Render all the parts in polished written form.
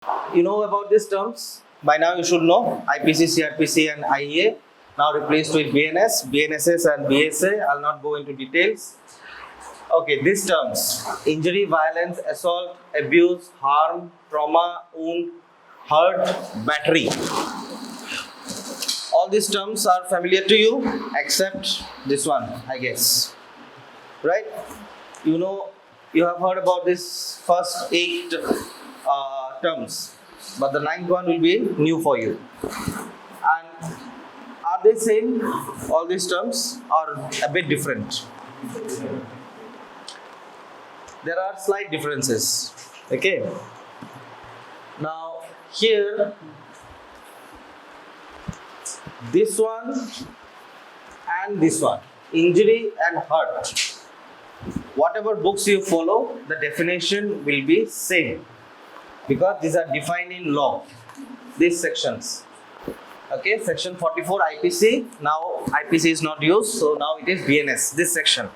You know about these terms? By now you should know IPC, CRPC and IEA. Now replaced with BNS, BNSS and BSA. I'll not go into details. Okay, these terms: injury, violence, assault, abuse, harm, trauma, wound, hurt, battery. All these terms are familiar to you except this one, I guess. Right? You know, you have heard about this first 8 terms, but the 9th one will be new for you. And are they same? All these terms are a bit different. There are slight differences. Okay. Now here, this one and this one, injury and hurt. Whatever books you follow, the definition will be same, because these are defined in law, these sections. Okay, section 44 IPC, now IPC is not used, so now it is BNS, this section.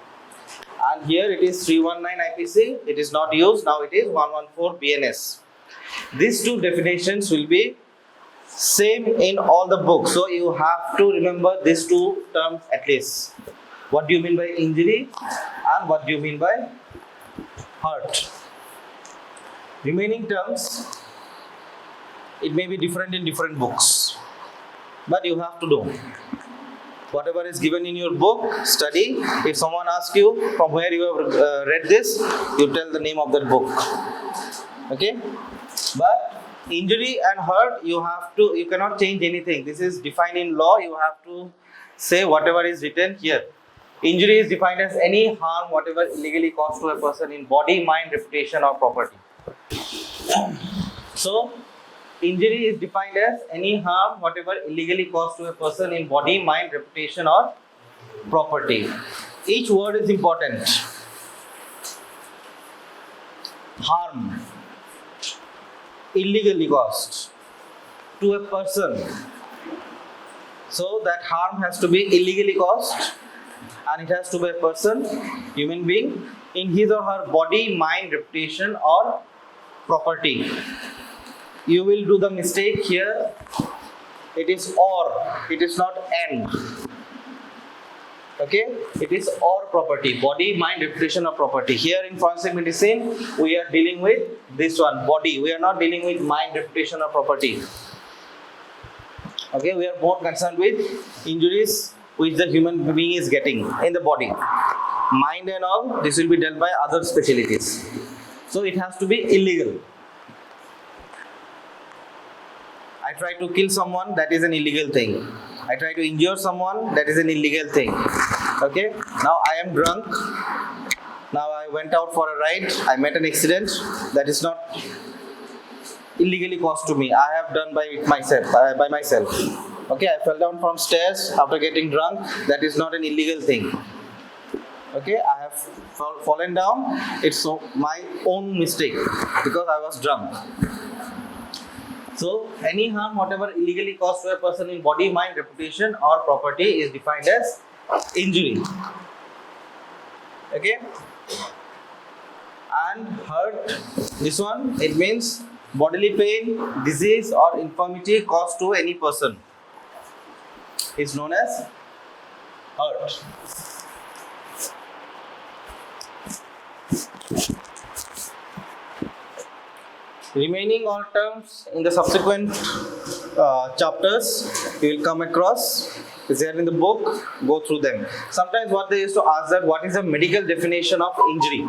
And here it is 319 IPC, it is not used, now it is 114 BNS. These two definitions will be same in all the books, so you have to remember these two terms at least. What do you mean by injury and what do you mean by hurt? Remaining terms, it may be different in different books, but you have to know. Whatever is given in your book, study. If someone asks you from where you have read this, you tell the name of that book. Okay? But injury and hurt, you cannot change anything. This is defined in law. You have to say whatever is written here. Injury is defined as any harm whatever illegally caused to a person in body, mind, reputation or property. So, injury is defined as any harm whatever illegally caused to a person in body, mind, reputation or property. Each word is important. Harm, illegally caused to a person. So that harm has to be illegally caused and it has to be a person, human being, in his or her body, mind, reputation or property. You will do the mistake here. It is or, it is not and. Okay, it is or property, body, mind, reputation or property. Here in forensic medicine, we are dealing with this one, body. We are not dealing with mind, reputation or property. Okay, we are more concerned with injuries which the human being is getting in the body. Mind and all, this will be dealt by other specialties. So it has to be illegal. I try to kill someone, that is an illegal thing. I try to injure someone, that is an illegal thing. Okay, now I am drunk. Now I went out for a ride, I met an accident, that is not illegally caused to me. I have done by myself. Okay, I fell down from stairs after getting drunk, that is not an illegal thing. Okay, I have fallen down, it's my own mistake because I was drunk. So, any harm whatever illegally caused to a person in body, mind, reputation or property is defined as injury. Okay? And hurt, this one, it means bodily pain, disease or infirmity caused to any person is known as hurt. Remaining all terms in the subsequent chapters you will come across. Is there in the book? Go through them. Sometimes what they used to ask that what is the medical definition of injury?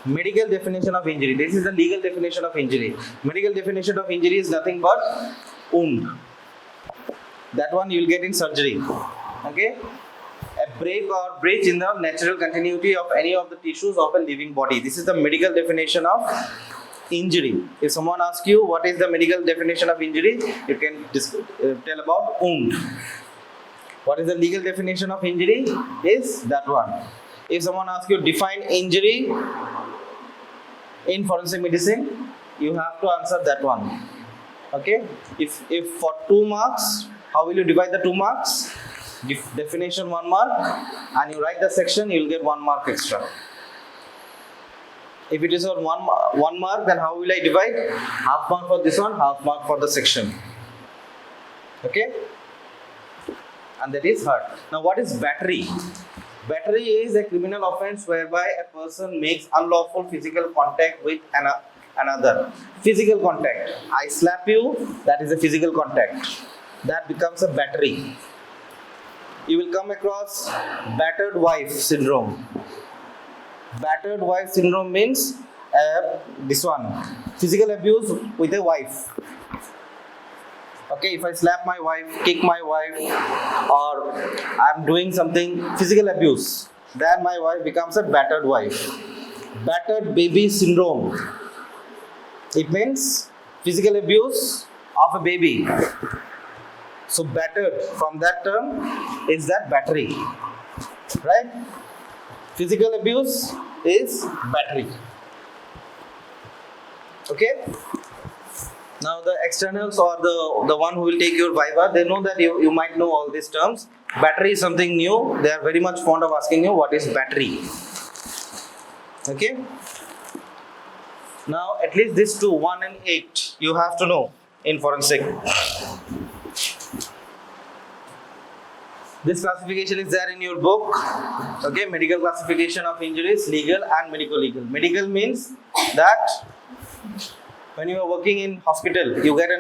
Medical definition of injury. This is the legal definition of injury. Medical definition of injury is nothing but wound. That one you will get in surgery. Okay? A break or breach in the natural continuity of any of the tissues of a living body. This is the medical definition of injury. If someone asks you what is the medical definition of injury, you can tell about wound. What is the legal definition of injury? Is that one. If someone asks you define injury in forensic medicine, you have to answer that one. Okay? If for 2 marks, how will you divide the 2 marks? Definition 1 mark, and you write the section, you will get 1 mark extra. If it is on one mark, then how will I divide? Half mark for this one, half mark for the section. Okay? And that is hurt. Now what is battery? Battery is a criminal offense whereby a person makes unlawful physical contact with another. Physical contact. I slap you, that is a physical contact. That becomes a battery. You will come across battered wife syndrome. Battered wife syndrome means this one, physical abuse with a wife. Okay, if I slap my wife, kick my wife, or I am doing something physical abuse, then my wife becomes a battered wife. Battered baby syndrome. It means physical abuse of a baby. So battered, from that term, is that battery. Right? Physical abuse is battery. Okay? Now the externals or the one who will take your viva, they know that you might know all these terms. Battery is something new. They are very much fond of asking you what is battery. Okay? Now at least these two, 1 and 8, you have to know in forensic. This classification is there in your book. Okay, medical classification of injuries, legal and medico-legal. Medical means that when you are working in hospital, you get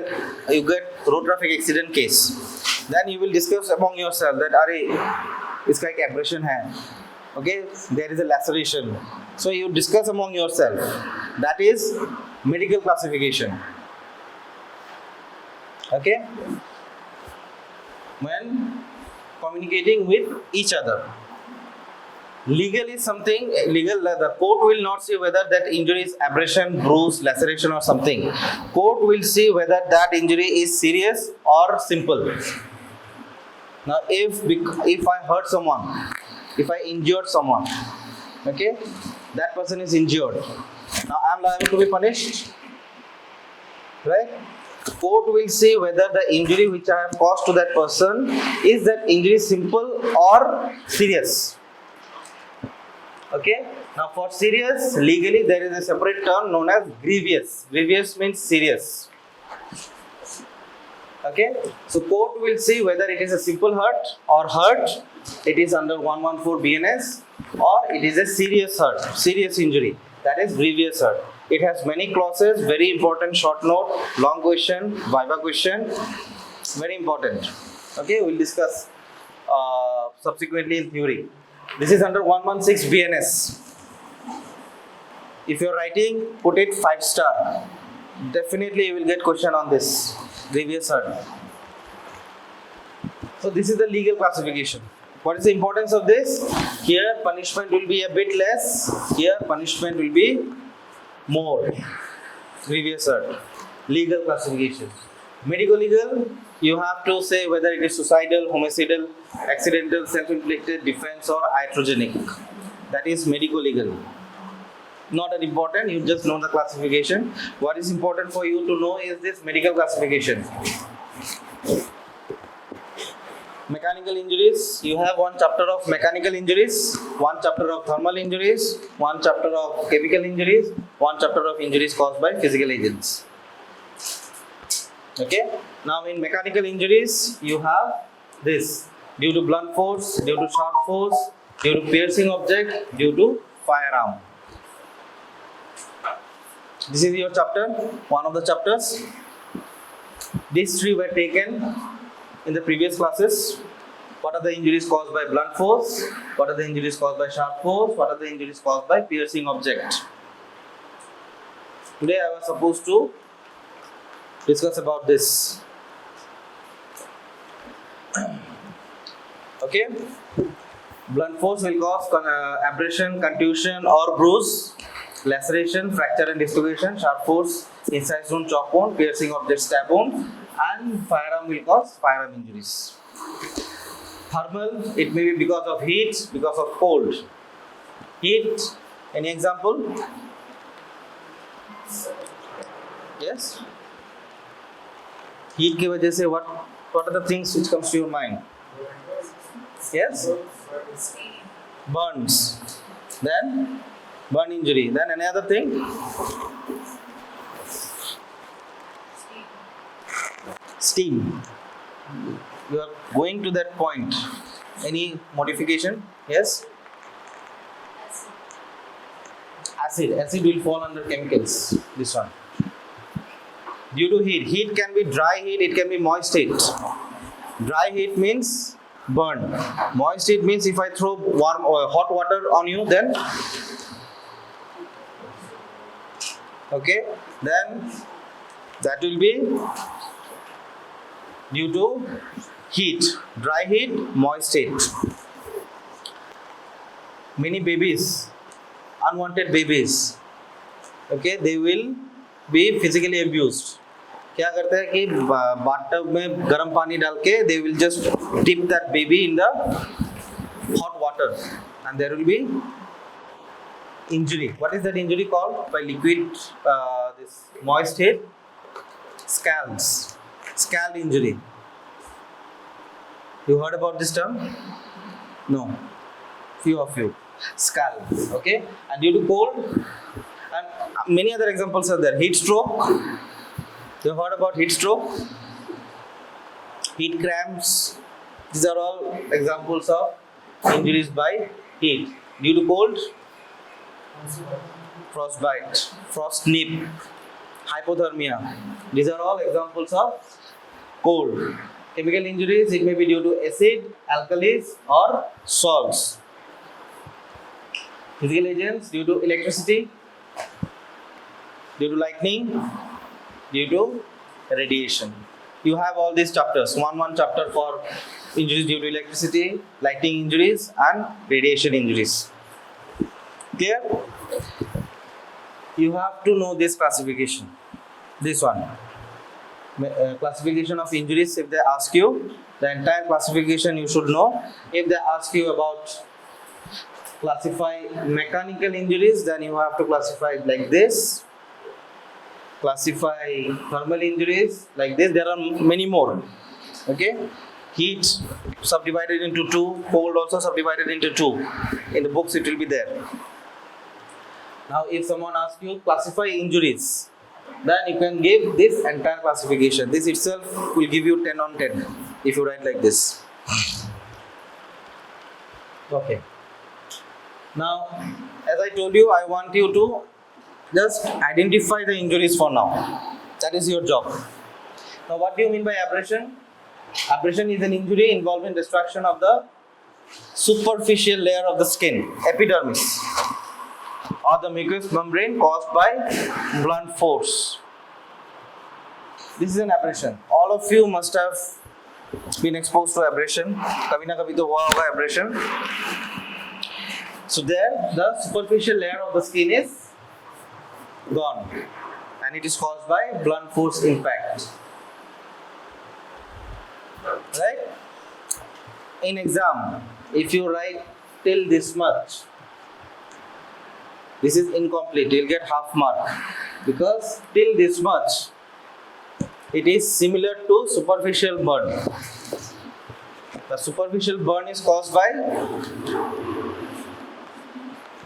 road traffic accident case. Then you will discuss among yourself that iska ek abrasion hai. Okay, there is a laceration. So you discuss among yourself. That is medical classification. Okay, when communicating with each other. Legal is something, the court will not see whether that injury is abrasion, bruise, laceration or something. Court will see whether that injury is serious or simple. Now if I hurt someone, if I injured someone, okay, that person is injured. Now I am liable to be punished, right? Court will see whether the injury which I have caused to that person, is that injury simple or serious. Okay. Now for serious, legally there is a separate term known as grievous. Grievous means serious. Okay. So court will see whether it is a simple hurt or hurt. It is under 114 BNS, or it is a serious hurt, serious injury. That is grievous hurt. It has many clauses, very important short note, long question, viva question, very important. Okay, we'll discuss subsequently in theory. This is under 116 BNS. If you're writing, put it 5-star. Definitely you will get question on this, grievous hurt. So this is the legal classification. What is the importance of this? Here punishment will be a bit less, here punishment will be more. Grievous hurt. Legal classification. Medico-legal, you have to say whether it is suicidal, homicidal, accidental, self-inflicted, defense or iatrogenic. That is medico-legal. Not that important, you just know the classification. What is important for you to know is this medical classification. Mechanical injuries, you have one chapter of mechanical injuries, one chapter of thermal injuries, one chapter of chemical injuries, one chapter of injuries caused by physical agents. Okay. Now in mechanical injuries, you have this: due to blunt force, due to sharp force, due to piercing object, due to firearm. This is your chapter, one of the chapters. These three were taken in the previous classes. What are the injuries caused by blunt force? What are the injuries caused by sharp force? What are the injuries caused by piercing object? Today I was supposed to discuss about this. Okay. Blunt force will cause abrasion, contusion or bruise, laceration, fracture and dislocation. Sharp force, incised wound, chop wound, piercing object, stab wound, and firearm will cause firearm injuries. Thermal, it may be because of heat, because of cold. Heat, any example? Yes? Heat की वजह से what are the things which comes to your mind? Yes? Burns. Then Burn injury. Then any other thing? Steam. You are going to that point. Any modification? Yes? Acid. Acid will fall under chemicals. This one. Due to heat. Heat can be dry heat, it can be moist heat. Dry heat means burn. Moist heat means if I throw warm or hot water on you, then okay, then that will be due to heat. Dry heat, moist heat. Many babies, unwanted babies, okay, they will be physically abused. क्या करते हैं कि bathtub में गर्म पानी डाल के they will just dip that baby in the hot water and there will be injury. What is that injury called? By liquid, this moist heat, scalds, scald injury. You heard about this term? No. Few of you. Scald. Okay. And due to cold, and many other examples are there. Heat stroke. You heard about heat stroke? Heat cramps. These are all examples of injuries by heat. Due to cold, frostbite, frost nip, hypothermia. These are all examples of cold. Chemical injuries, it may be due to acid, alkalis or salts. Physical agents due to electricity, due to lightning, due to radiation. You have all these chapters. One chapter for injuries due to electricity, lightning injuries and radiation injuries. Clear? You have to know this classification. This one. Classification of injuries, if they ask you, the entire classification you should know. If they ask you about classify mechanical injuries, then you have to classify it like this. Classify thermal injuries like this. There are many more. Okay? Heat subdivided into two, cold also subdivided into two. In the books it will be there. Now if someone asks you classify injuries, then you can give this entire classification. This itself will give you 10 on 10 if you write like this. Okay. Now, as I told you, I want you to just identify the injuries for now. That is your job. Now, what do you mean by abrasion? Abrasion is an injury involving destruction of the superficial layer of the skin, epidermis, or the mucous membrane caused by blunt force. This is an abrasion. All of you must have been exposed to abrasion. Kabhi na kabhi to hua hoga abrasion. So there, the superficial layer of the skin is gone, and it is caused by blunt force impact. Right? In exam, if you write till this much, this is incomplete. You'll get half mark because till this much, it is similar to superficial burn. The superficial burn is caused by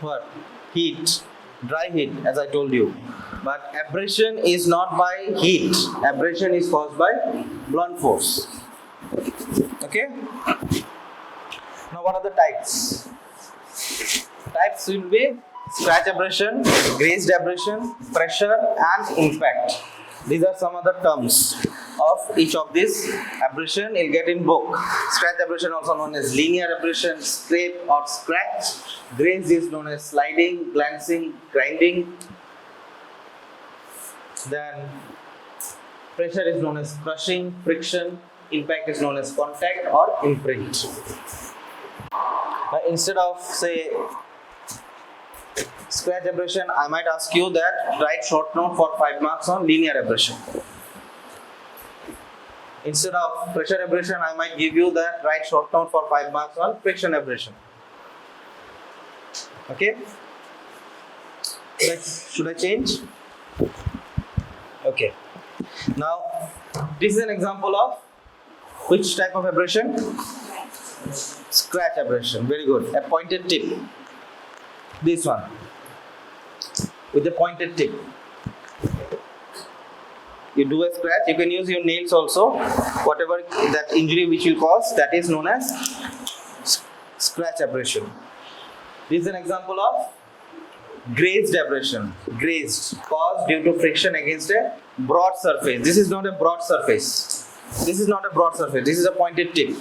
what? Heat, dry heat, as I told you. But abrasion is not by heat. Abrasion is caused by blunt force. Okay? Now what are the types? Types will be scratch abrasion, grazed abrasion, pressure and impact. These are some other terms of each of these. Abrasion you'll get in book. Scratch abrasion also known as linear abrasion, scrape or scratch. Grazed is known as sliding, glancing, grinding. Then pressure is known as crushing, friction. Impact is known as contact or imprint. Now instead of say scratch abrasion, I might ask you that write short note for 5 marks on linear abrasion. Instead of pressure abrasion, I might give you that write short note for 5 marks on friction abrasion. Okay? Should I change? Okay. Now, this is an example of which type of abrasion? Scratch abrasion. Very good. A pointed tip. This one. with a pointed tip. You do a scratch, you can use your nails also. Whatever that injury which will cause, that is known as scratch abrasion. This is an example of grazed abrasion. Grazed, caused due to friction against a broad surface. This is not a broad surface. This is not a broad surface. This is a pointed tip.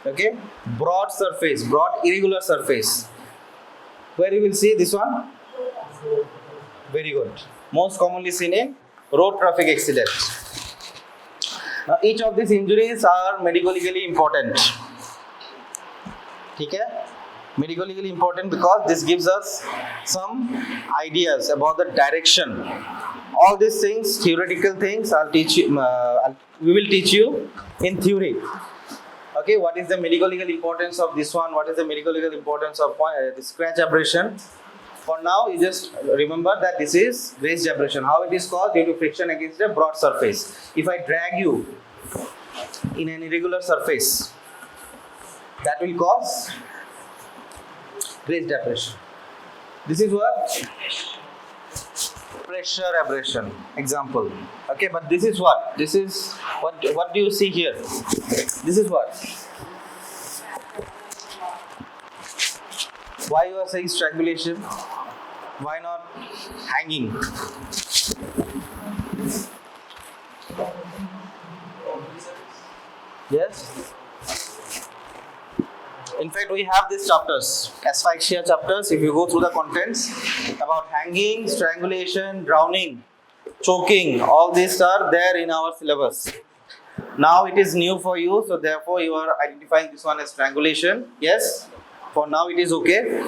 Okay? Broad surface, broad irregular surface. Where you will see this one? Very good. Most commonly seen in road traffic accidents. Now each of these injuries are medico-legally important. Okay? Medico-legally important because this gives us some ideas about the direction. All these things, theoretical things, I'll teach you. We will teach you in theory. Okay, what is the medico-legal importance of this one? What is the medico-legal importance of the scratch abrasion? For now, you just remember that this is grazed abrasion. How it is caused? Due to friction against a broad surface. If I drag you in an irregular surface, that will cause grazed abrasion. This is what? Pressure abrasion. Example. Okay, but this is what? This is what do you see here? This is what? Why you are saying strangulation? Why not hanging? Yes? In fact, we have these chapters, asphyxia chapters. If you go through the contents about hanging, strangulation, drowning, choking, all these are there in our syllabus. Now it is new for you, so therefore you are identifying this one as strangulation. Yes? For now it is okay.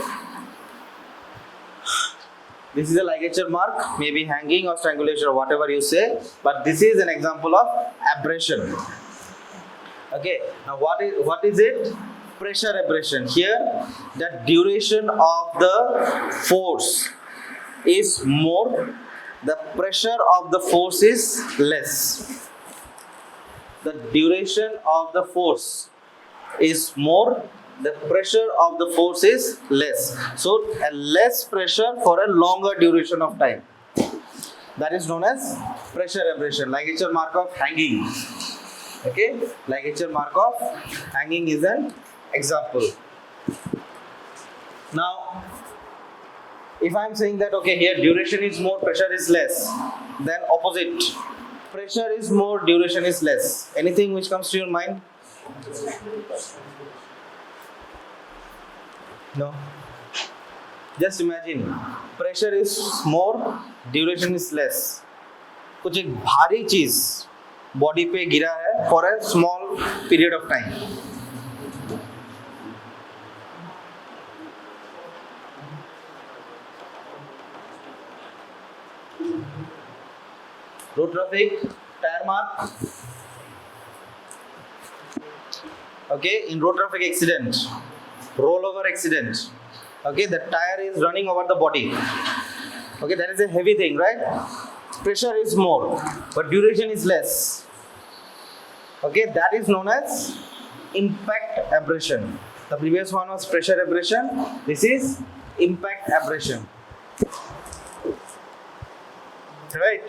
This is a ligature mark, maybe hanging or strangulation or whatever you say, but this is an example of abrasion. Okay, now what is it? Pressure abrasion. Here, the duration of the force is more, the pressure of the force is less. The duration of the force is more, the pressure of the force is less. So, a less pressure for a longer duration of time. That is known as pressure abrasion. Ligature mark of hanging. Okay, ligature mark of hanging is an example. Now, if I am saying that okay, here duration is more, pressure is less, then opposite. Pressure is more, duration is less. Anything which comes to your mind? No. Just imagine, pressure is more, duration is less. कुछ एक भारी चीज body पे गिरा है for a small period of time. Road traffic, tire mark. Okay, in road traffic accident, rollover accident. Okay, the tire is running over the body. Okay, that is a heavy thing, right? Pressure is more, but duration is less. Okay, that is known as impact abrasion. The previous one was pressure abrasion. This is impact abrasion. Right?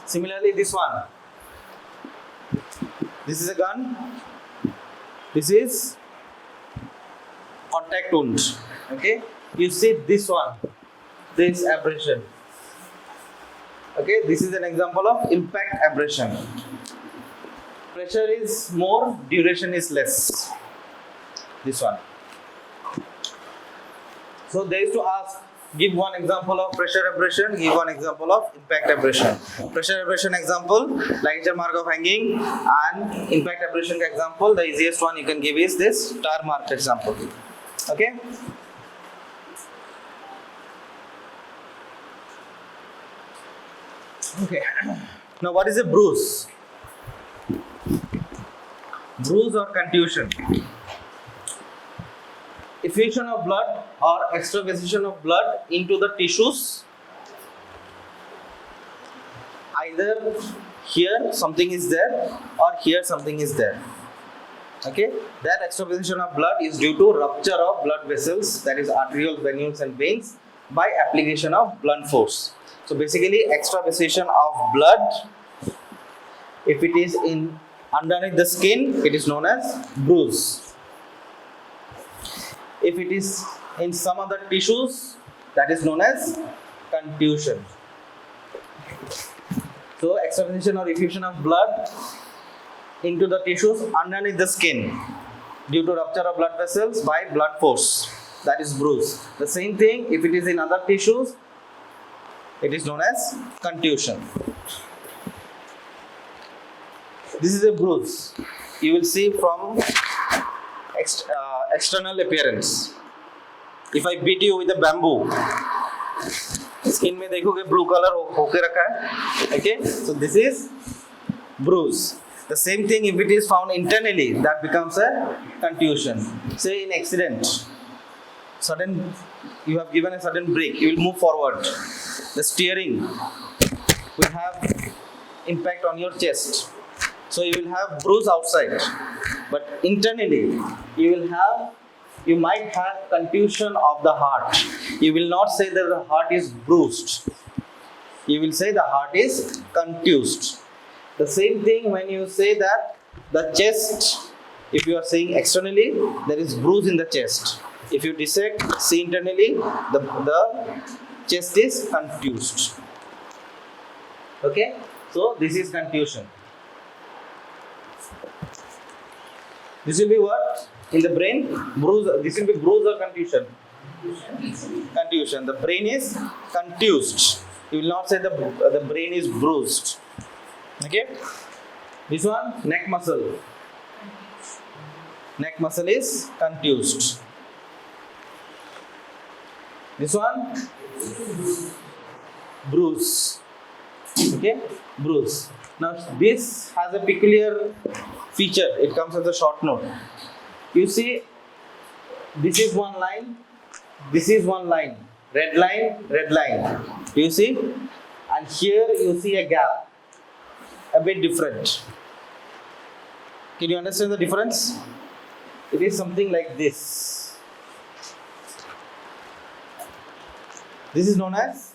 Similarly, this one. This is a gun. This is contact wound. Okay, you see this one, this abrasion. Okay, this is an example of impact abrasion. Pressure is more, duration is less. This one. So they used to ask, give one example of pressure abrasion, give one example of impact abrasion. Pressure abrasion example, ligature mark of hanging, and impact abrasion example, the easiest one you can give is this tire mark example. Okay? Okay. Now what is a bruise? Bruise or contusion. Effusion of blood or extravasation of blood into the tissues. Either here something is there or here something is there. Okay, that extravasation of blood is due to rupture of blood vessels, that is arterioles, venules and veins. by application of blunt force. So basically extravasation of blood, if it is in underneath the skin, it is known as bruise. If it is in some other tissues, that is known as contusion. So extravasation or effusion of blood into the tissues underneath the skin due to rupture of blood vessels by blood force, that is bruise. The same thing if it is in other tissues, it is known as contusion. This is a bruise. You will see from external appearance. If I beat you with a bamboo, skin में देखोगे blue color होके रखा है. Okay, so this is bruise. The same thing if it is found internally, that becomes a contusion. Say in accident, sudden you have given a sudden brake, you will move forward. The steering will have impact on your chest. So you will have bruise outside, but internally you might have contusion of the heart. You will not say that the heart is bruised. You will say the heart is contused. The same thing when you say that the chest, if you are saying externally, there is bruise in the chest. If you dissect, see internally, the chest is contused. Okay, so this is contusion. This will be what? In the brain, bruise. This will be bruise or contusion? Contusion. The brain is contused. You will not say the brain is bruised. Okay. This one, neck muscle. Neck muscle is contused. This one, bruise. Okay, bruise. Now this has a peculiar feature. It comes as a short note. You see, this is one line, this is one line, red line, red line. You see, and here you see a gap, a bit different. Can you understand the difference? It is something like this. This is known as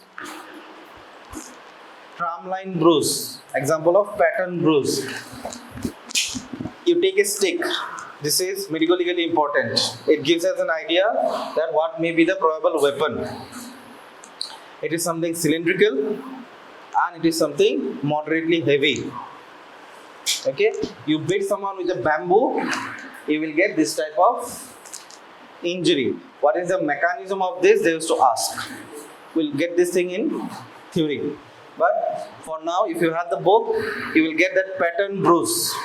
Tramline bruise. Example of pattern bruise. You take a stick. This is medico-legally important. It gives us an idea that what may be the probable weapon. It is something cylindrical and it is something moderately heavy. Okay, you beat someone with a bamboo, you will get this type of injury. What is the mechanism of this? They used to ask. We'll get this thing in theory. But for now, if you have the book, you will get that pattern bruise,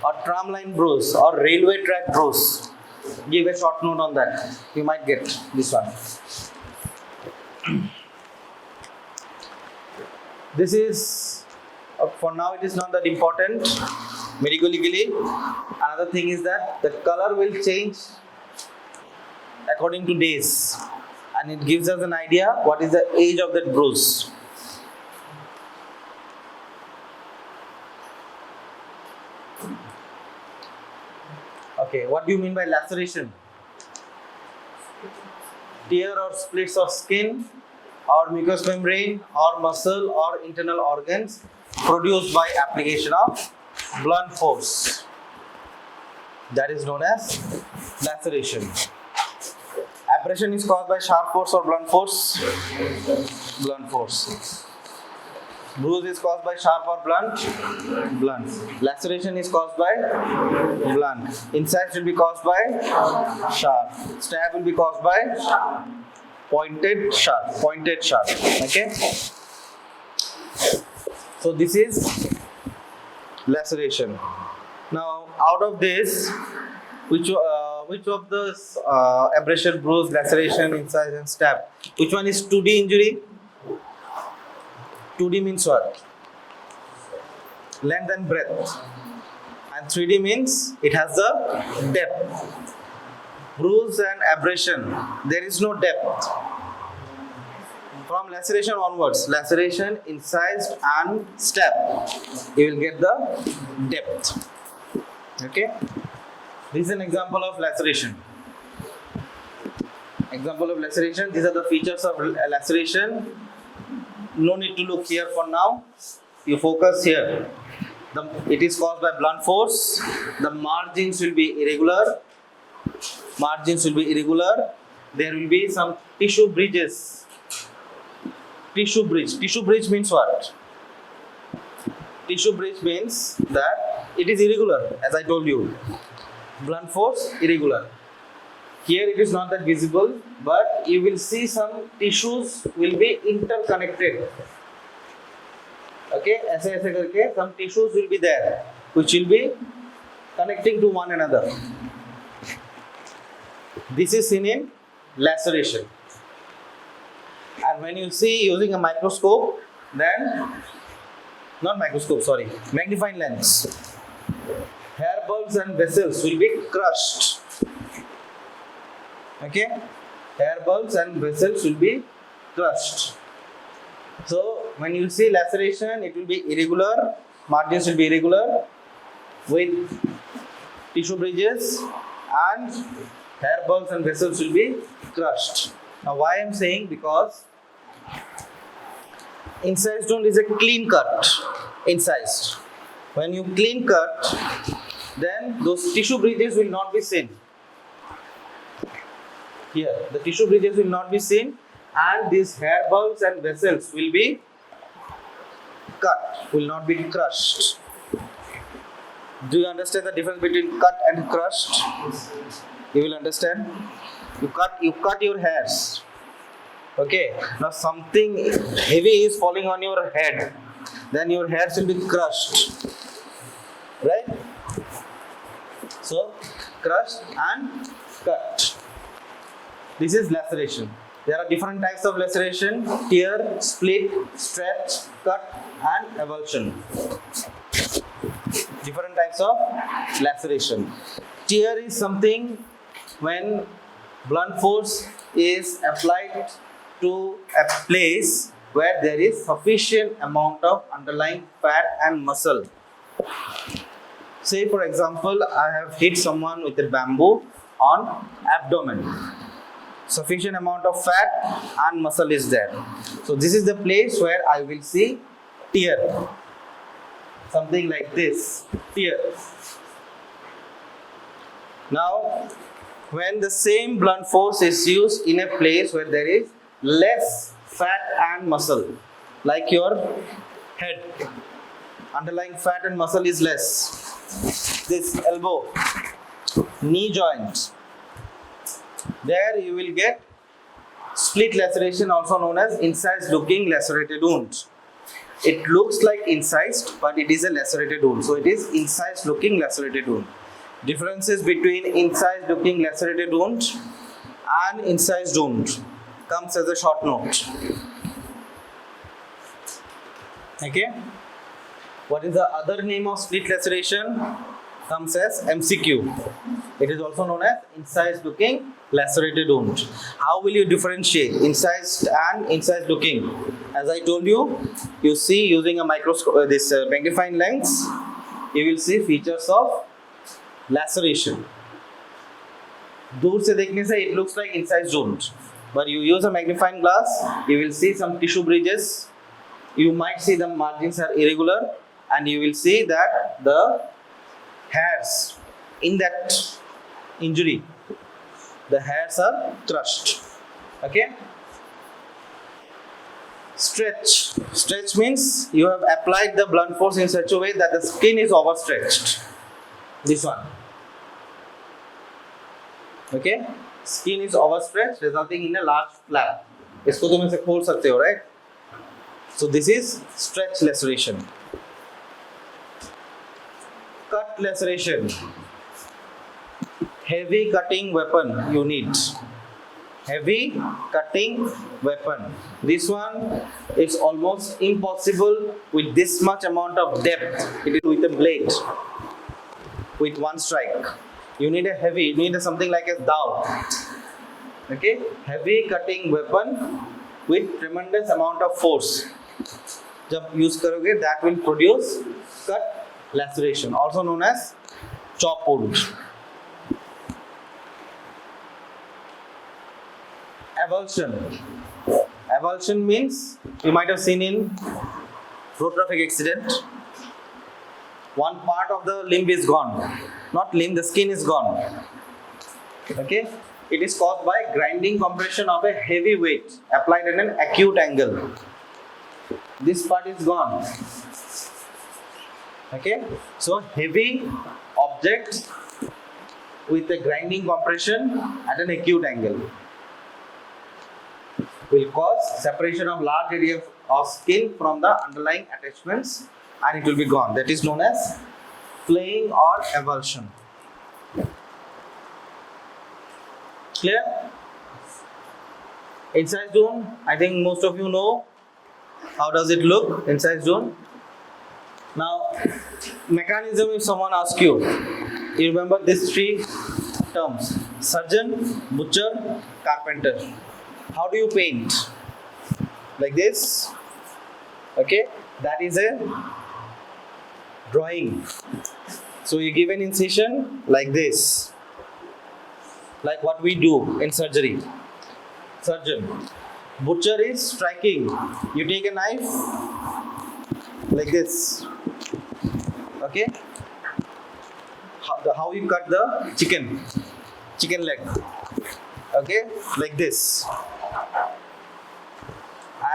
or tramline bruise, or railway track bruise. Give a short note on that. You might get this one. This is, for now it is not that important, medico-legally. Another thing is that the color will change according to days. And it gives us an idea what is the age of that bruise. Okay, what do you mean by laceration? Tear or splits of skin or mucous membrane or muscle or internal organs produced by application of blunt force. That is known as laceration. Abrasion is caused by sharp force or blunt force? Blunt force. Bruise is caused by sharp or blunt? Blunt. Laceration is caused by blunt. Incised will be caused by sharp. Stab will be caused by pointed sharp. Pointed sharp. Okay? So this is laceration. Now out of this, which of the abrasion, bruise, laceration, incise and stab, which one is 2D injury? 2D means what? Length and breadth. And 3D means it has the depth. Bruise and abrasion, there is no depth. From laceration onwards, laceration, incised and stab, you will get the depth. Okay? This is an example of laceration. Example of laceration. These are the features of laceration. No need to look here for now. You focus here. It is caused by blunt force. The margins will be irregular. There will be some tissue bridges. Tissue bridge means what? Tissue bridge means that it is irregular, as I told you. Blunt force, irregular. Here it is not that visible, but you will see some tissues will be interconnected. Okay, ऐसे करके some tissues will be there, which will be connecting to one another. This is seen in laceration. And when you see using a microscope, then magnifying lens, hair bulbs and vessels will be crushed. Okay, hair bulbs and vessels will be crushed. So when you see laceration, it will be irregular, margins will be irregular with tissue bridges, and hair bulbs and vessels will be crushed. Now why I am saying, because incised wound is a clean cut. Incised. When you clean cut, then those tissue bridges will not be seen. Here, the tissue bridges will not be seen, and these hair bulbs and vessels will be cut, will not be crushed. Do you understand the difference between cut and crushed? You will understand. You cut your hairs. Okay. Now something heavy is falling on your head, then your hairs will be crushed. Right? So crushed and cut. This is laceration. There are different types of laceration: tear, split, stretch, cut, and avulsion. Different types of laceration. Tear is something when blunt force is applied to a place where there is sufficient amount of underlying fat and muscle. Say for example, I have hit someone with a bamboo on abdomen. Sufficient amount of fat and muscle is there. So this is the place where I will see tear. Something like this, tear. Now, when the same blunt force is used in a place where there is less fat and muscle, like your head, underlying fat and muscle is less. This elbow, knee joint, there you will get split laceration, also known as incised looking lacerated wound. It looks like incised, but it is a lacerated wound. So it is incised looking lacerated wound. Differences between incised looking lacerated wound and incised wound comes as a short note. Okay. What is the other name of split laceration? Comes as MCQ. It is also known as incised looking lacerated wound. How will you differentiate incised and incised looking? As I told you, you see using a microscope, this magnifying lens, you will see features of laceration. दूर से देखने से it looks like incised wound, but you use a magnifying glass, you will see some tissue bridges. You might see the margins are irregular, and you will see that the hairs in that injury, the hairs are crushed. Okay. Stretch means you have applied the blunt force in such a way that the skin is overstretched. This one. Okay. Skin is overstretched, resulting in a large flap. इसको तुम ऐसे खोल सकते हो, right? So this is stretch laceration. Cut laceration. Heavy cutting weapon you need. Heavy cutting weapon. This one is almost impossible with this much amount of depth. It is with a blade, with one strike. You need a heavy, you need something like a dao. Okay, heavy cutting weapon with tremendous amount of force. जब use करोगे, that will produce cut laceration, also known as chop wound. avulsion. Avulsion means, you might have seen in road traffic accident, one part of the limb is gone. Not limb, the skin is gone. Okay? It is caused by grinding compression of a heavy weight applied at an acute angle. This part is gone. Okay? So heavy object with a grinding compression at an acute angle will cause separation of large area of skin from the underlying attachments, and it will be gone. That is known as flaying or avulsion. Clear? Incised zone, I think most of you know how does it look, incised zone. Now, mechanism, if someone asks you, you remember these three terms: surgeon, butcher, carpenter. How do you paint? Like this. Okay, that is a drawing. So you give an incision like this, like what we do in surgery. Surgeon. Butcher is striking. You take a knife like this. Okay. How you cut the chicken leg. Okay, like this.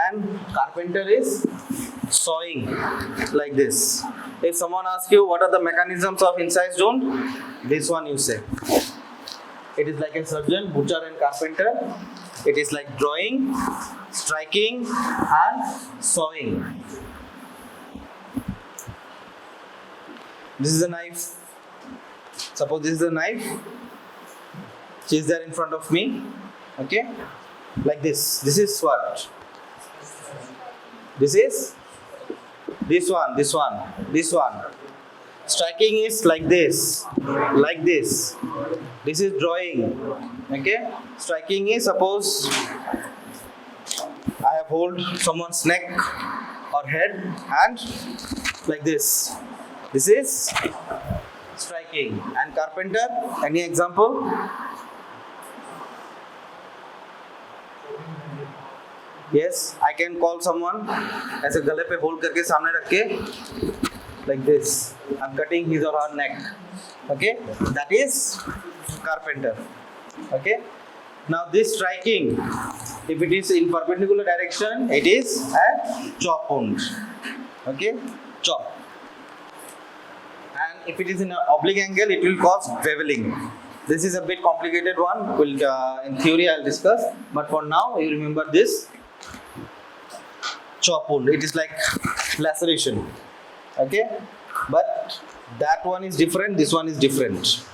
And carpenter is sawing like this. If someone asks you what are the mechanisms of incised zone, this one you say. It is like a surgeon, butcher and carpenter. It is like drawing, striking and sawing. This is a knife. Suppose this is a knife. Which is there in front of me. Okay. Like this. This is what? This is this one. Striking is like this. Like this. This is drawing. Okay. Striking is, suppose I have hold someone's neck or head and like this. This is striking. And carpenter, any example? Yes, I can call someone ऐसे गले पे hold करके सामने रख के like this. I'm cutting his or her neck. Okay, that is carpenter. Okay. Now this striking, if it is in perpendicular direction, it is a chop wound. Okay, chop. And if it is in an oblique angle, it will cause beveling. This is a bit complicated one. In theory, I'll discuss. But for now, you remember this chop wound. It is like laceration. Okay, but that one is different. This one is different.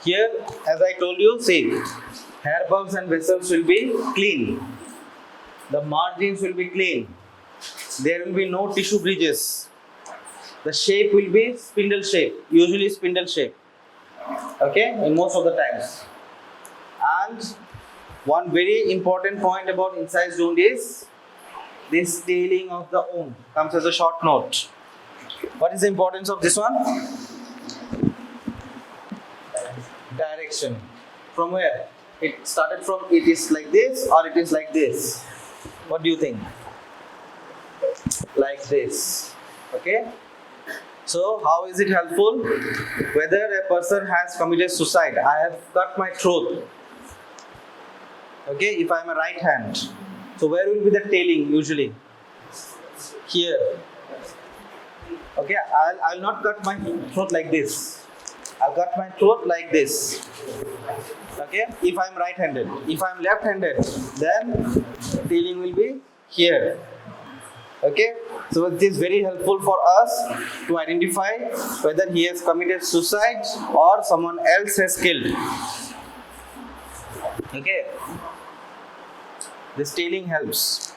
Here, as I told you, see, hair bulbs and vessels will be clean. The margins will be clean. There will be no tissue bridges. The shape will be spindle shape, usually spindle shape. Okay, in most of the times. And one very important point about incised wound is this tailing of the wound comes as a short note. What is the importance of this one? Direction. From where? It started from, it is like this or it is like this. What do you think? Like this. Okay. So how is it helpful? Whether a person has committed suicide, I have cut my throat. Okay, if I am a right hand. So where will be the tailing usually? Here. Okay, I'll not cut my throat like this. I'll cut my throat like this. Okay, if I am right-handed. If I am left-handed, then tailing will be here. Okay, so it is very helpful for us to identify whether he has committed suicide or someone else has killed. Okay, this tailing helps.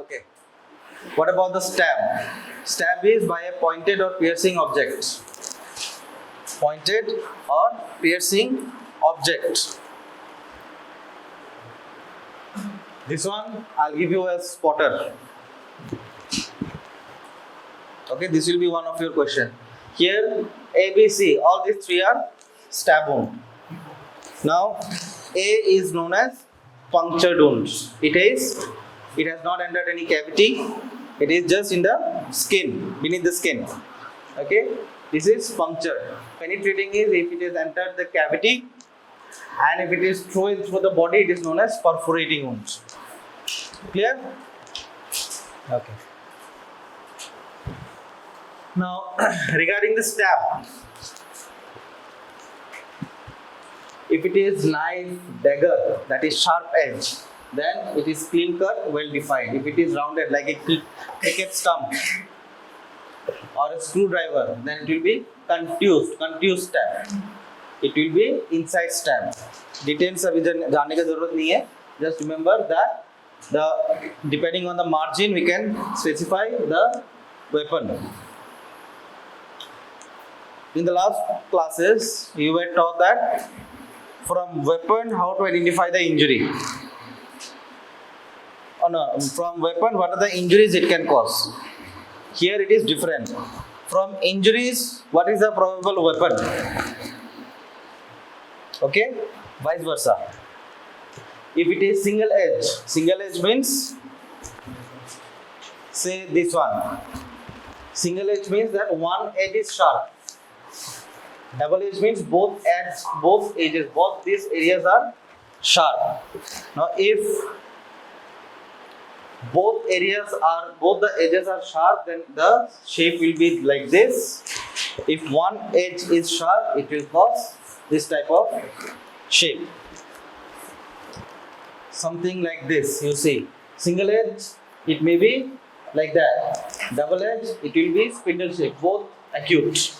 Okay, what about the stab? Stab is by a pointed or piercing object. Pointed or piercing object. This one I'll give you a spotter. Okay, this will be one of your questions. Here A, B, C, all these three are stab wound. Now A is known as punctured wound. It has not entered any cavity. It is just in the skin, beneath the skin. Okay, this is punctured. Penetrating is if it has entered the cavity, and if it is thrown through the body, it is known as perforating wounds. Clear? Okay. Now, regarding the stab, if it is knife, dagger, that is sharp edge, then it is clean cut, well defined. If it is rounded like a cricket stump or a screwdriver, then it will be contused stab. It will be inside stab. Details अभी जानने का जरूरत नहीं है. Just remember that depending on the margin we can specify the weapon. In the last classes, you were taught that from weapon how to identify the injury. Oh no, from weapon what are the injuries it can cause. Here it is different. From injuries, what is the probable weapon? Okay, vice versa. If it is single edge means, say this one. Single edge means that one edge is sharp. Double edge means both edges, both these areas are sharp. Now, if both the edges are sharp, then the shape will be like this. If one edge is sharp, it will cause this type of shape. Something like this, you see. Single edge, it may be like that. Double edge, it will be spindle shape, both acute.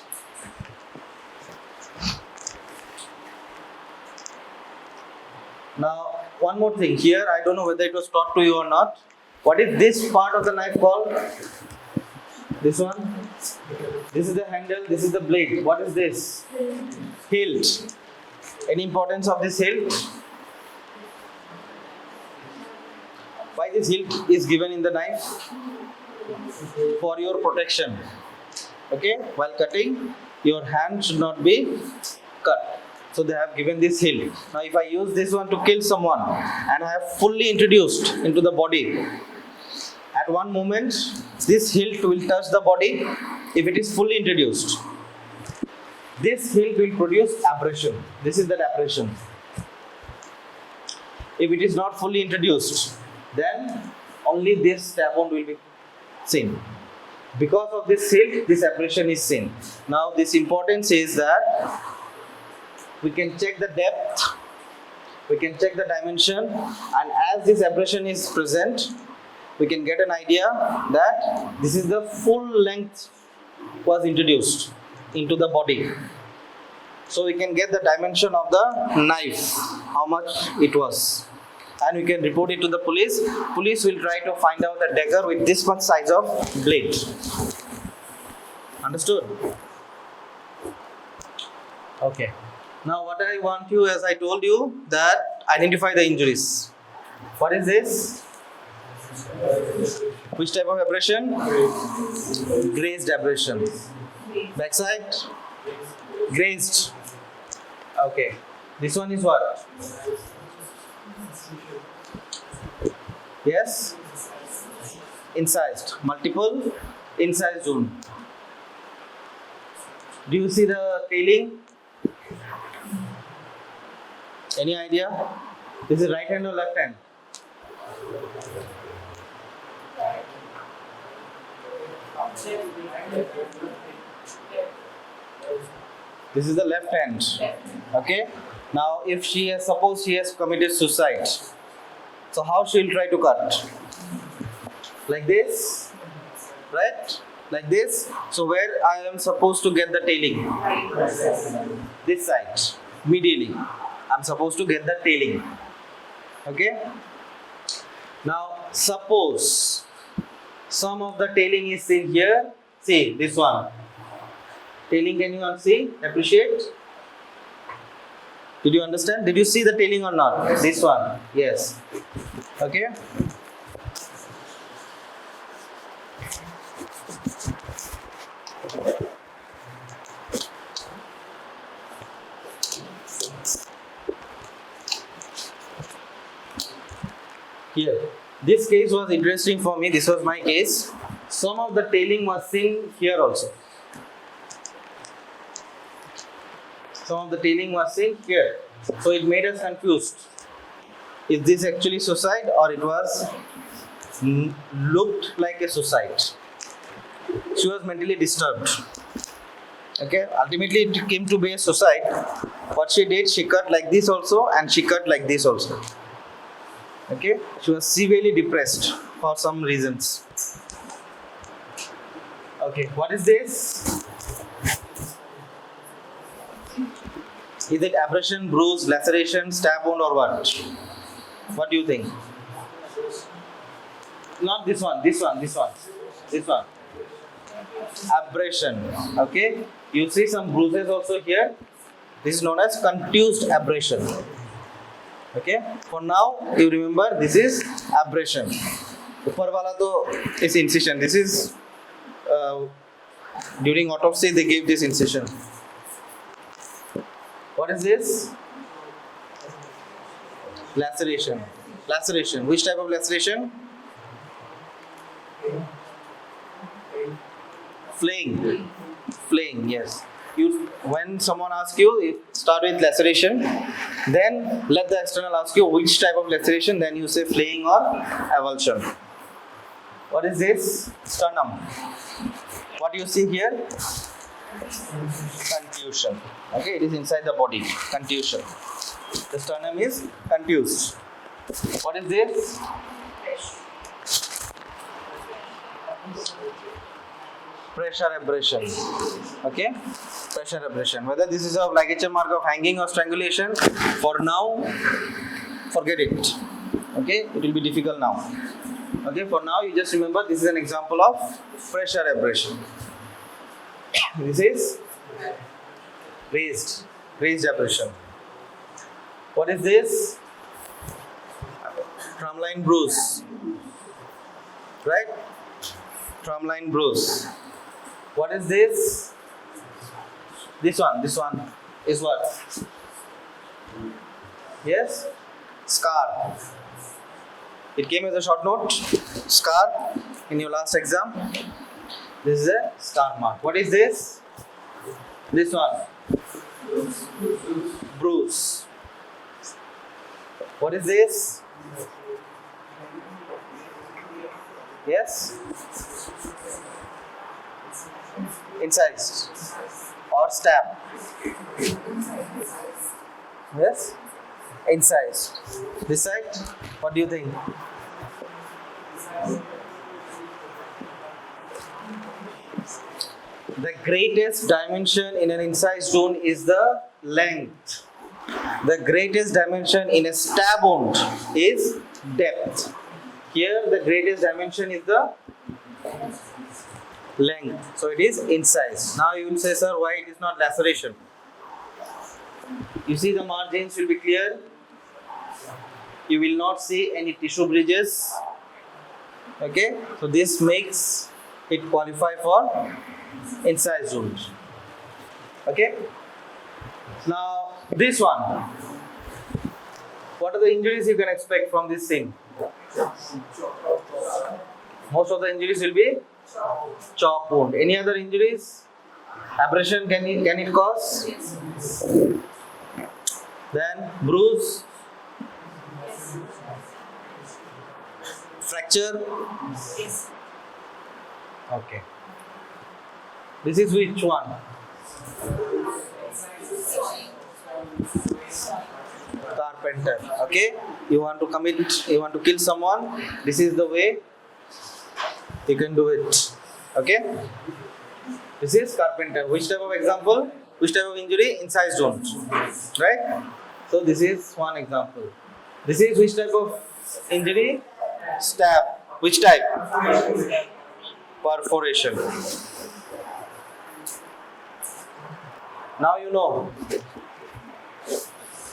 Now, one more thing here, I don't know whether it was taught to you or not. What is this part of the knife called? This one? This is the handle, this is the blade. What is this? Hilt. Any importance of this hilt? Why this hilt is given in the knife? For your protection. Okay? While cutting, your hand should not be cut. So they have given this hilt. Now if I use this one to kill someone and I have fully introduced into the body, at one moment this hilt will touch the body if it is fully introduced. This hilt will produce abrasion. This is that abrasion. If it is not fully introduced, then only this stab wound will be seen. Because of this hilt, this abrasion is seen. Now this importance is that we can check the depth, we can check the dimension, and as this abrasion is present, we can get an idea that this is the full length was introduced into the body. So we can get the dimension of the knife, how much it was, and we can report it to the police. Police will try to find out the dagger with this much size of blade. Understood? Okay. Now what I want you, as I told you, that identify the injuries. What is this? Which type of abrasion? Grazed abrasion. Backside? Grazed. Okay. This one is what? Yes? Incised. Multiple incised wound. Do you see the tailing? Any idea? This is right hand or left hand? This is the left hand. Okay. Now, if suppose she has committed suicide, so how she will try to cut? Like this, right? Like this. So where I am supposed to get the tailing? This side, medially. I'm supposed to get the tailing. Okay. Now, suppose some of the tailing is seen here. See this one. Tailing, can you see? Appreciate? Did you understand? Did you see the tailing or not? This one. Yes. Okay. Here. This case was interesting for me. This was my case. Some of the tailing was seen here also. Some of the tailing was seen here. So it made us confused. Is this actually suicide or it was looked like a suicide? She was mentally disturbed. Okay, ultimately it came to be a suicide. What she did, she cut like this also and she cut like this also. Okay, she was severely depressed for some reasons. Okay, what is this? Is it abrasion, bruise, laceration, stab wound or what? What do you think? Not this one, this one, this one, this one. Abrasion. Okay, you see some bruises also here. This is known as contused abrasion. Okay, for now you remember this is abrasion. Upar wala to is incision. This is during autopsy they gave this incision. What is this? Laceration. Laceration. Which type of laceration? Flaying. Flaying, yes. When someone asks you, start with laceration, then let the external ask you which type of laceration, then you say flaying or avulsion. What is this? Sternum. What you see here? Contusion. Okay, it is inside the body. Contusion. The sternum is contused. What is this? Pressure abrasion. Okay, pressure abrasion. Whether this is a ligature mark of hanging or strangulation, for now, forget it. Okay, it will be difficult now. Okay, for now you just remember this is an example of pressure abrasion. This is raised abrasion. What is this? Tramline bruise. Right? Tramline bruise. What is this? This one is what? Yes? Scar. It came as a short note. Scar in your last exam. This is a scar mark. What is this? This one. Bruise. What is this? Yes? Incised or stab. Yes? Incised. This side? What do you think? The greatest dimension in an incised wound is the length. The greatest dimension in a stab wound is depth. Here the greatest dimension is the length. So it is incised. Now you will say, sir, why it is not laceration? You see the margins will be clear. You will not see any tissue bridges. Okay, so this makes it qualify for incised wound. Okay. Now this one. What are the injuries you can expect from this thing? Most of the injuries will be chop wound. Any other injuries? Abrasion can it cause? Then bruise, fracture. Okay. This is which one? Carpenter. Okay. You want to kill someone. This is the way you can do it. Okay. This is carpenter. Which type of example? Which type of injury? Incised wound. Right? So this is one example. This is which type of injury? Stab. Which type? Perforation. Now you know.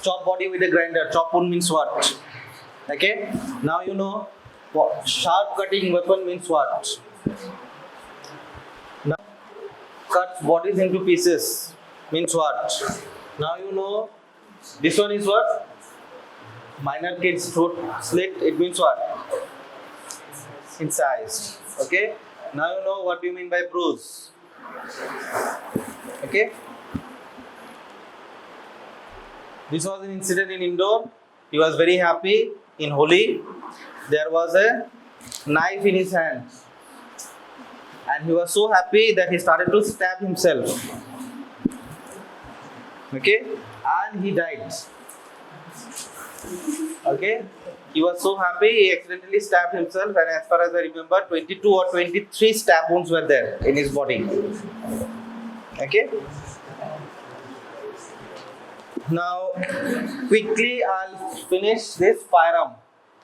Chop body with a grinder. Chop wound means what? Okay. Now you know. Sharp cutting weapon means what? Now cut bodies into pieces means what? Now you know. This one is what? Minor kid's throat slit. It means what? Incised. Okay. Now you know what do you mean by bruise. Okay. This was an incident in Indore. He was very happy in Holi. There was a knife in his hand. And he was so happy that he started to stab himself. Okay. And he died. Okay. He was so happy, he accidentally stabbed himself, and as far as I remember, 22 or 23 stab wounds were there in his body. Okay. Now, quickly I'll finish this firearm.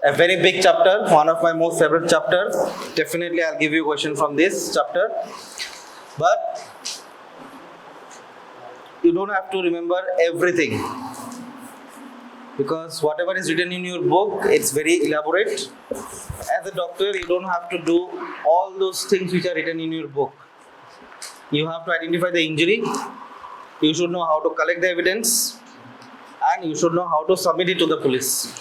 A very big chapter, one of my most favorite chapters. Definitely I'll give you a question from this chapter. But you don't have to remember everything, because whatever is written in your book, it's very elaborate. As a doctor, you don't have to do all those things which are written in your book. You have to identify the injury, you should know how to collect the evidence, and you should know how to submit it to the police.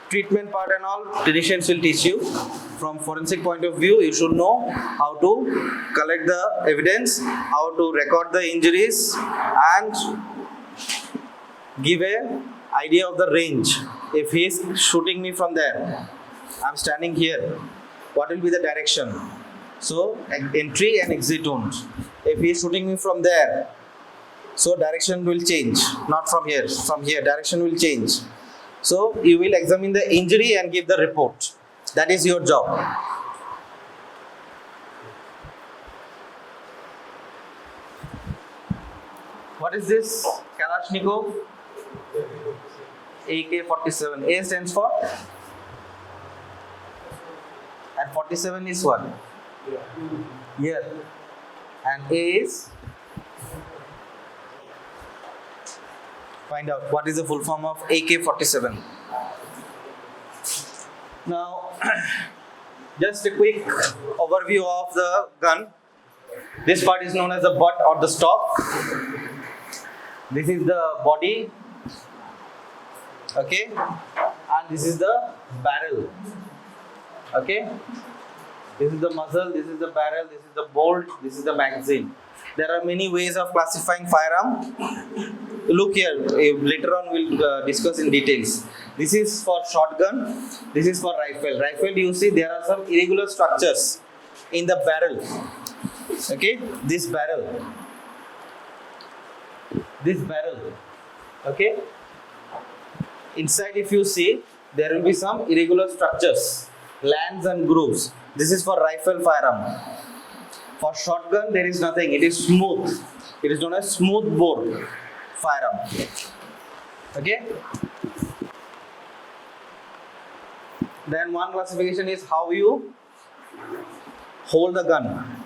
Treatment part and all, clinicians will teach you. From forensic point of view, you should know how to collect the evidence, how to record the injuries, and give a idea of the range. If he is shooting me from there, I'm standing here, what will be the direction? So entry and exit wound. If he is shooting me from there, so direction will change, not from here, direction will change. So you will examine the injury and give the report. That is your job. What is this? Kalashnikov? AK-47. A stands for? And 47 is what? Year. And A is? Find out what is the full form of AK-47. Now, just a quick overview of the gun. This part is known as the butt or the stock. This is the body. Okay, and this is the barrel. Okay, this is the muzzle, this is the barrel, this is the bolt, this is the magazine. There are many ways of classifying firearm. Look here, later on we'll discuss in details. This is for shotgun, this is for rifle. Rifle, you see there are some irregular structures in the barrel. Okay, this barrel. Okay. Inside, if you see, there will be some irregular structures, lands and grooves. This is for rifle firearm. For shotgun, there is nothing. It is smooth. It is known as smooth bore firearm. Okay. Then one classification is how you hold the gun.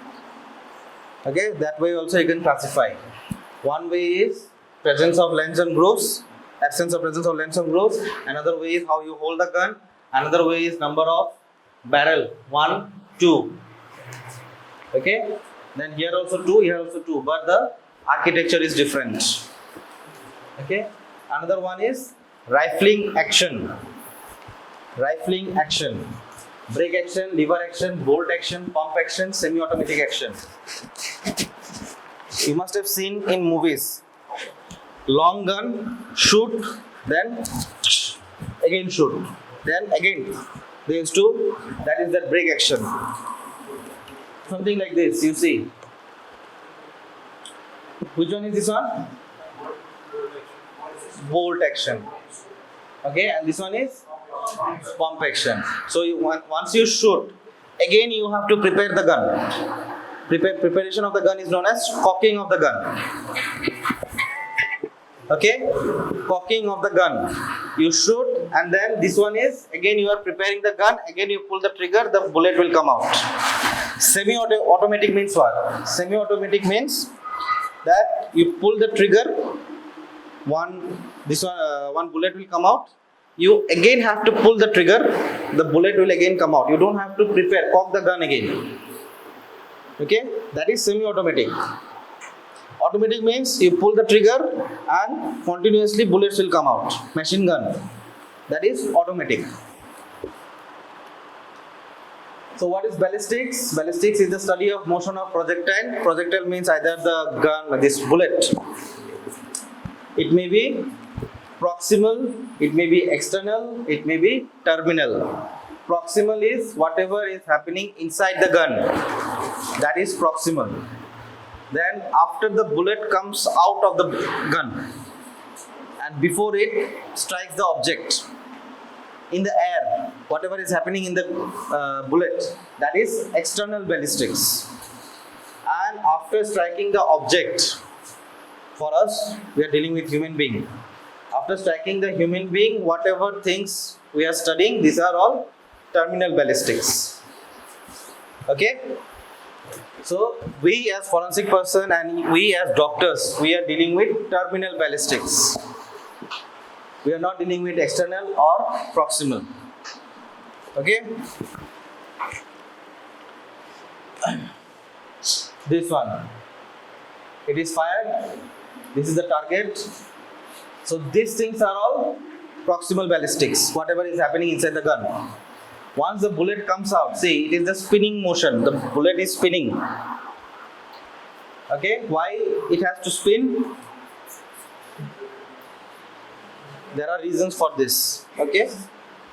Okay. That way also you can classify. One way is presence of lands and grooves. Absence of presence of lands and grooves. Another way is how you hold the gun. Another way is number of barrel. 1, 2. Okay. Then here also 2, here also 2. But the architecture is different. Okay. Another one is rifling action. Rifling action. Brake action, lever action, bolt action, pump action, semi-automatic action. You must have seen in movies. Long gun, shoot, then again shoot, then again they used to, that is that brake action. Something like this, you see. Which one is this one? Bolt action. Okay, and this one is pump action. So once you shoot, again you have to prepare the gun. Preparation of the gun is known as cocking of the gun. Okay, cocking of the gun. You shoot, and then this one is, again you are preparing the gun, again you pull the trigger, the bullet will come out. Semi-automatic means what? Semi-automatic means that you pull the trigger, one bullet will come out. You again have to pull the trigger, the bullet will again come out. You don't have to prepare, cock the gun again. Okay, that is semi-automatic. Automatic means you pull the trigger and continuously bullets will come out. Machine gun. That is automatic. So what is ballistics? Ballistics is the study of motion of projectile. Projectile means either the gun, this bullet. It may be proximal, it may be external, it may be terminal. Proximal is whatever is happening inside the gun. That is proximal. Then after the bullet comes out of the gun and before it strikes the object in the air, whatever is happening in the bullet, that is external ballistics. And after striking the object, for us, we are dealing with human being. After striking the human being, whatever things we are studying, these are all terminal ballistics. Okay? So, we as forensic person and we as doctors, we are dealing with terminal ballistics. We are not dealing with external or proximal. Okay? This one. It is fired. This is the target. So these things are all proximal ballistics, whatever is happening inside the gun. Once the bullet comes out, see, it is the spinning motion. The bullet is spinning. Okay, why it has to spin? There are reasons for this. Okay,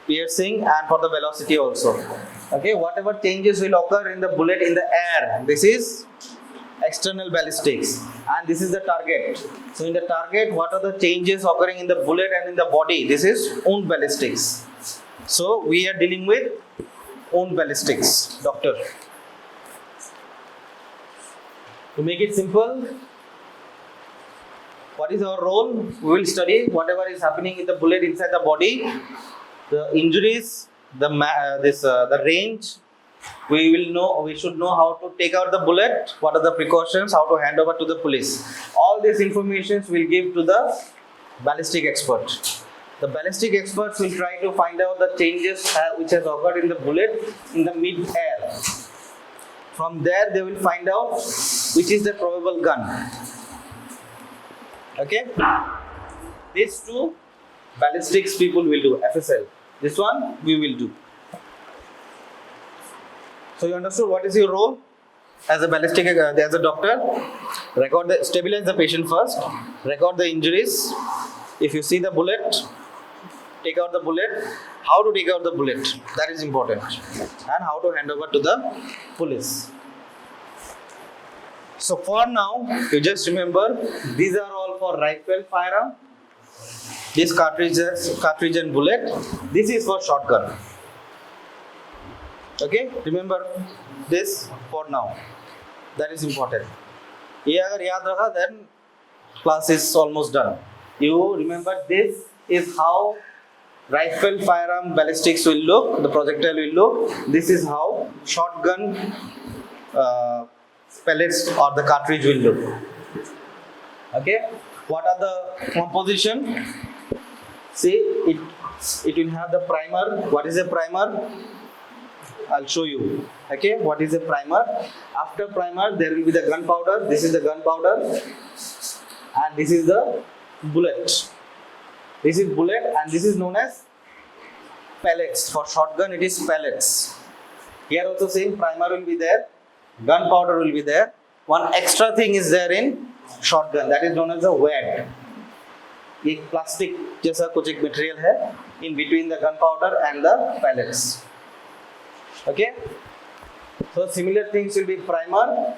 piercing and for the velocity also. Okay, whatever changes will occur in the bullet in the air, this is external ballistics, and this is the target. So in the target, what are the changes occurring in the bullet and in the body? This is wound ballistics. So we are dealing with wound ballistics, doctor. To make it simple, what is our role? We will study whatever is happening in the bullet inside the body, the injuries, the range. We should know how to take out the bullet, what are the precautions, how to hand over to the police. All these informations will give to the ballistic expert. The ballistic experts will try to find out the changes which has occurred in the bullet in the mid-air. From there they will find out which is the probable gun. Okay? These two ballistics people will do, FSL. This one we will do. So you understood what is your role as a ballistic, as a doctor? Stabilize the patient first, record the injuries. If you see the bullet, take out the bullet. How to take out the bullet, that is important. And how to hand over to the police. So for now, you just remember, these are all for rifle firearm. This cartridge and bullet. This is for shotgun. Okay, remember this for now. That is important. ये अगर याद रखा, then class is almost done. You remember this is how rifle firearm ballistics will look. The projectile will look. This is how shotgun pellets or the cartridge will look. Okay. What are the composition? See, it will have the primer. What is a primer? I'll show you. Okay, what is a primer? After primer, there will be the gunpowder. This is the gunpowder, and this is the bullet. This is bullet, and this is known as pellets. For shotgun, it is pellets. Here also same primer will be there, gunpowder will be there. One extra thing is there in shotgun, that is known as a wad. एक plastic जैसा कुछ एक material है in between the gunpowder and the pellets. Okay, so similar things will be primer,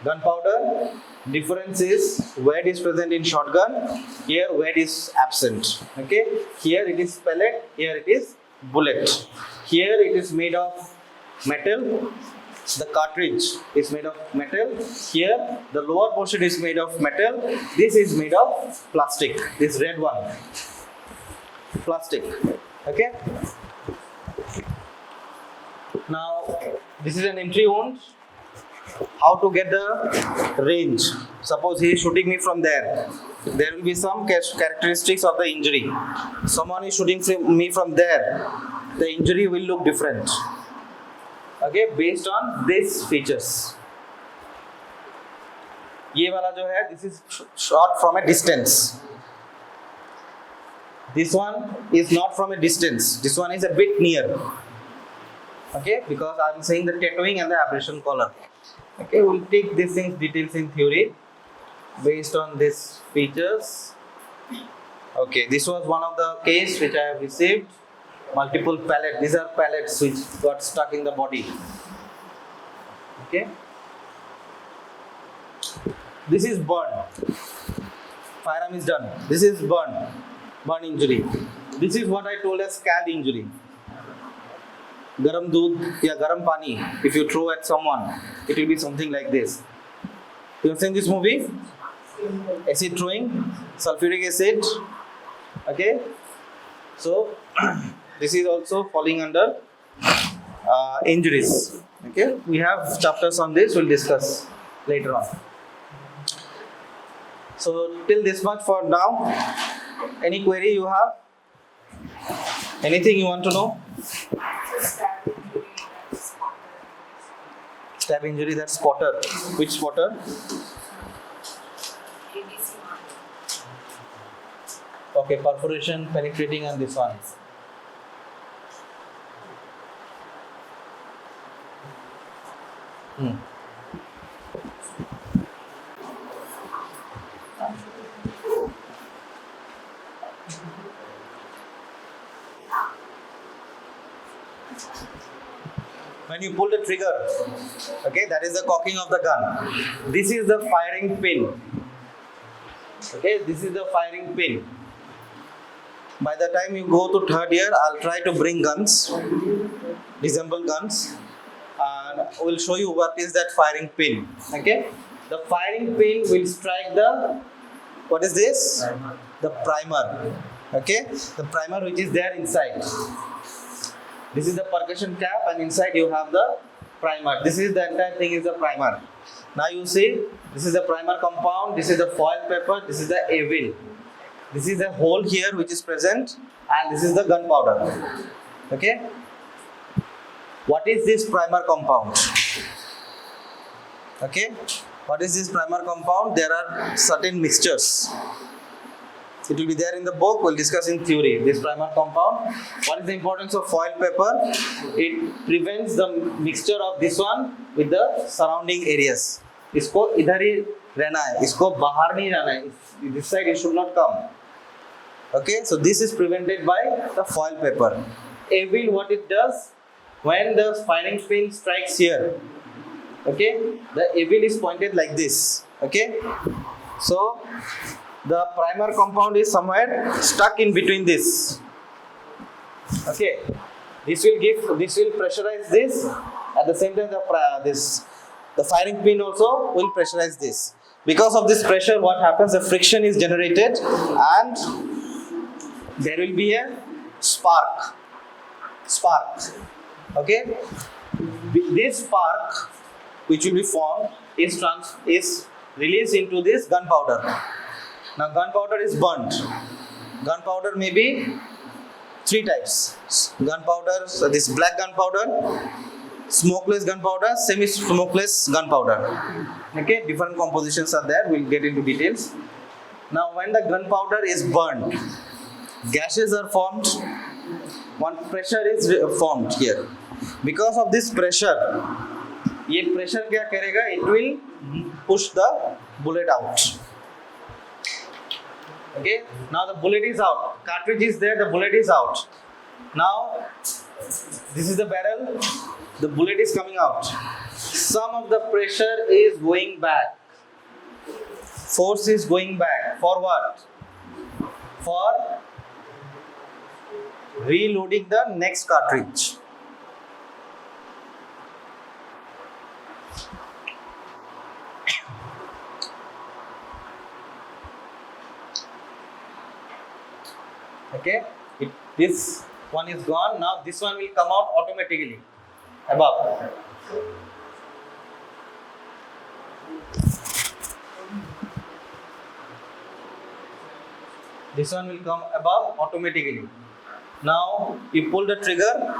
gunpowder. Difference is wad is present in shotgun. Here wad is absent. Okay, here it is pellet. Here it is bullet. Here it is made of metal. The cartridge is made of metal. Here the lower portion is made of metal. This is made of plastic. This red one, plastic. Okay. Now, this is an entry wound. How to get the range? Suppose he is shooting me from there. There will be some characteristics of the injury. Someone is shooting me from there. The injury will look different. Okay, based on these features. ये वाला जो है, this is shot from a distance. This one is not from a distance. This one is a bit near. Okay, because I'm saying the tattooing and the abrasion collar. Okay, we'll take these things details in theory based on these features. Okay, this was one of the case which I have received. Multiple pellets. These are pellets which got stuck in the body. Okay. This is burn. Firearm is done. This is burn injury. This is what I told as scald injury. Garam doodh ya garam pani. If you throw at someone, it will be something like this. You have seen this movie? Acid throwing, sulfuric acid. Okay. So this is also falling under injuries. Okay. We have chapters on this. We'll discuss later on. So till this much for now. Any query you have? Anything you want to know? Stab injury, that's spotter. Which spotter? Okay, perforation, penetrating, and this one. When you pull the trigger, okay, that is the cocking of the gun. This is the firing pin. Okay, this is the firing pin. By the time you go to third year, I'll try to bring guns, disassemble guns, and we'll show you what is that firing pin. Okay, the firing pin will strike the, what is this? The primer. Okay, the primer which is there inside. This is the percussion cap, and inside you have the primer. This is the entire thing is the primer. Now you see, this is the primer compound, this is the foil paper, this is the Avil. This is the hole here which is present, and this is the gunpowder. Okay? What is this primer compound? Okay? What is this primer compound? There are certain mixtures. It will be there in the book. We'll discuss in theory. This primer compound. What is the importance of foil paper? It prevents the mixture of this one with the surrounding areas. इसको इधर ही रहना है. इसको बाहर नहीं रहना है. This side it should not come. Okay, so this is prevented by the foil paper. Avil, what it does, when the firing pin strikes here, okay, the Avil is pointed like this. Okay, so the primer compound is somewhere stuck in between this. Okay, this will pressurize this. At the same time, the firing pin also will pressurize this. Because of this pressure, what happens? The friction is generated, and there will be a spark. Okay, this spark, which will be formed, is released into this gunpowder. Now gunpowder is burnt. Gunpowder may be three types. Gunpowder, so this black gunpowder, smokeless gunpowder, semi-smokeless gunpowder. Okay, different compositions are there. We'll get into details. Now when the gunpowder is burned, gases are formed. One pressure is formed here. Because of this pressure, ये pressure क्या करेगा? It will push the bullet out. Okay, now the bullet is out. Cartridge is there, the bullet is out. Now, this is the barrel, the bullet is coming out. Some of the pressure is going back. Force is going back. For what? For reloading the next cartridge. Okay, this one is gone. Now this one will come out automatically above. This one will come above automatically. Now you pull the trigger,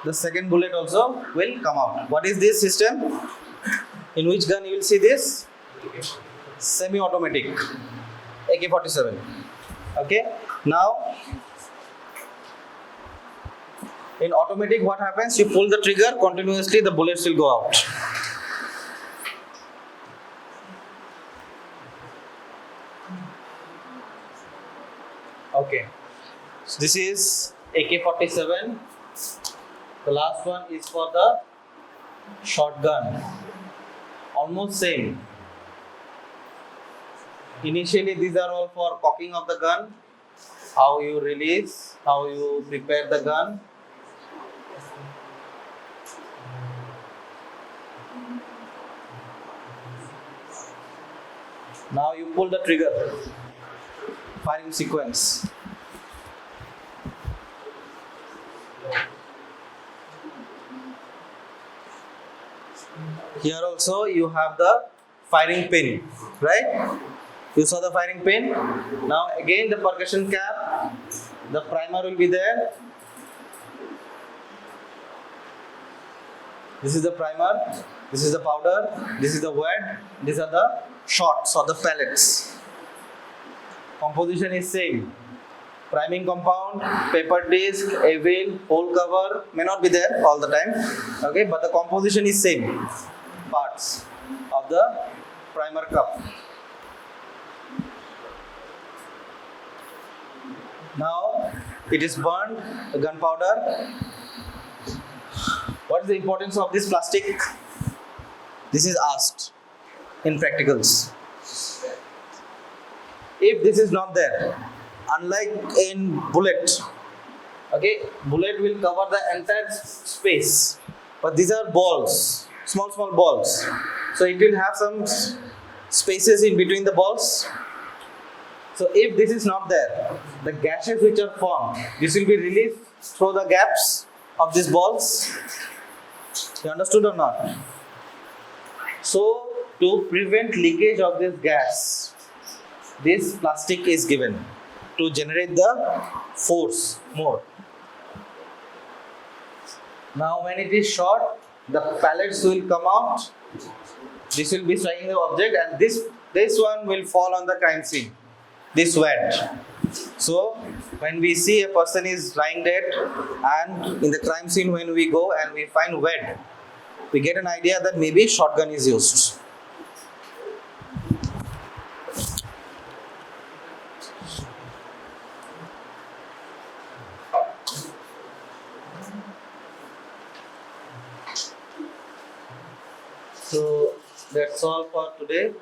the second bullet also will come out. What is this system? In which gun you will see this? Semi-automatic AK-47. Okay. Now In automatic, what happens? You pull the trigger continuously, the bullets will go out. Okay. So this is AK-47. The last one is for the shotgun. Almost same. Initially, these are all for cocking of the gun. How you release, how you prepare the gun. Now you pull the trigger. Firing sequence. Here also you have the firing pin, right? You saw the firing pin. Now again the percussion cap. The primer will be there. This is the primer. This is the powder. This is the wet. These are the shots or the pellets. Composition is same. Priming compound, paper disc, Avil, hole cover may not be there all the time. Okay, but the composition is same. Parts of the primer cup. Now it is burned, the gunpowder. What is the importance of this plastic? This is asked in practicals. If this is not there, unlike in bullet, okay, bullet will cover the entire space, but these are balls, small balls, so it will have some spaces in between the balls. So if this is not there, the gases which are formed, this will be released through the gaps of these balls. You understood or not? So to prevent leakage of this gas, this plastic is given to generate the force more. Now when it is shot, the pellets will come out. This will be striking the object, and this one will fall on the crime scene. This wet. So when we see a person is lying dead, and in the crime scene when we go and we find wet, we get an idea that maybe shotgun is used. So that's all for today.